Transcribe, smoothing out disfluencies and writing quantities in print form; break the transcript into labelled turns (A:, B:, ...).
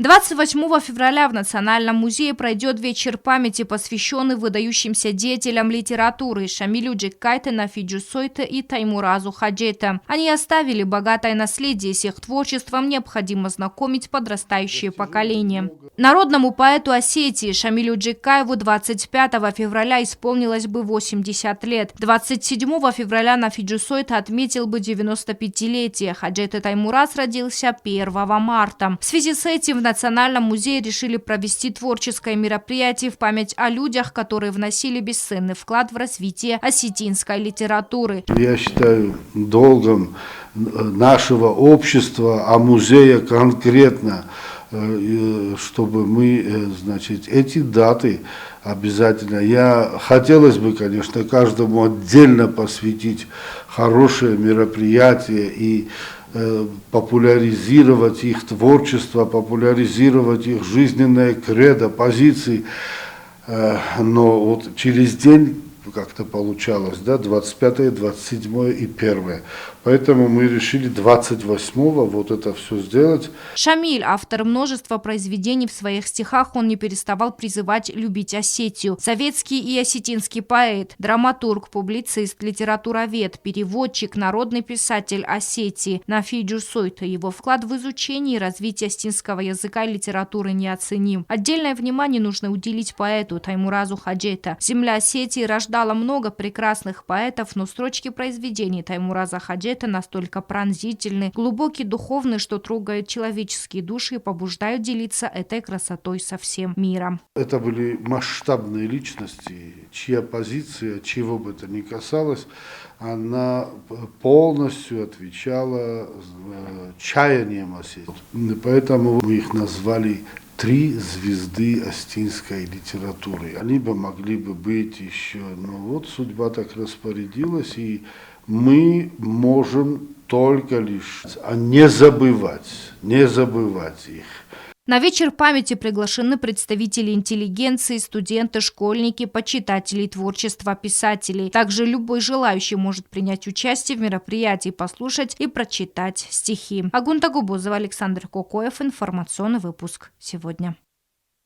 A: 28 февраля в Национальном музее пройдет вечер памяти, посвященный выдающимся деятелям литературы Шамилю Джеккайте, Нафиджу Сойте и Таймуразу Хаджете. Они оставили богатое наследие, с их творчеством необходимо знакомить подрастающее поколение. Народному поэту Осетии Шамилю Джеккаеву 25 февраля исполнилось бы 80 лет. 27 февраля Нафиджу Сойте отметил бы 95-летие. Хаджете Таймураз родился 1 марта. В связи с этим в Национальном музее решили провести творческое мероприятие в память о людях, которые вносили бесценный вклад в развитие осетинской литературы.
B: Я считаю долгом нашего общества, а музея конкретно, чтобы мы, значит, эти даты обязательно. Хотелось бы, конечно, каждому отдельно посвятить хорошее мероприятие и популяризировать их творчество, популяризировать их жизненное кредо, позиции. Но вот через день как-то получалось, да, 25, 27 и 1. Поэтому мы решили 28-го вот это все сделать.
A: Шамиль, автор множества произведений в своих стихах, он не переставал призывать любить Осетию. Советский и осетинский поэт, драматург, публицист, литературовед, переводчик, народный писатель Осетии Нафиджу Сойте. Его вклад в изучение и развитие осетинского языка и литературы неоценим. Отдельное внимание нужно уделить поэту Таймуразу Хаджете. Земля Осетии рождала много прекрасных поэтов, но строчки произведений Таймураза Хаджете настолько пронзительны, глубокие, духовные, что трогают человеческие души и побуждают делиться этой красотой со всем миром.
B: Это были масштабные личности, чья позиция, чего бы это ни касалось, она полностью отвечала чаяниям Осетии. Поэтому мы их назвали 3 звезды осетинской литературы. Они бы могли бы быть еще, но вот судьба так распорядилась, и мы можем только лишь не забывать их.
A: На вечер памяти приглашены представители интеллигенции, студенты, школьники, почитатели творчества писателей. Также любой желающий может принять участие в мероприятии, послушать и прочитать стихи. Агунта Губозова, Александр Кокоев. Информационный выпуск сегодня.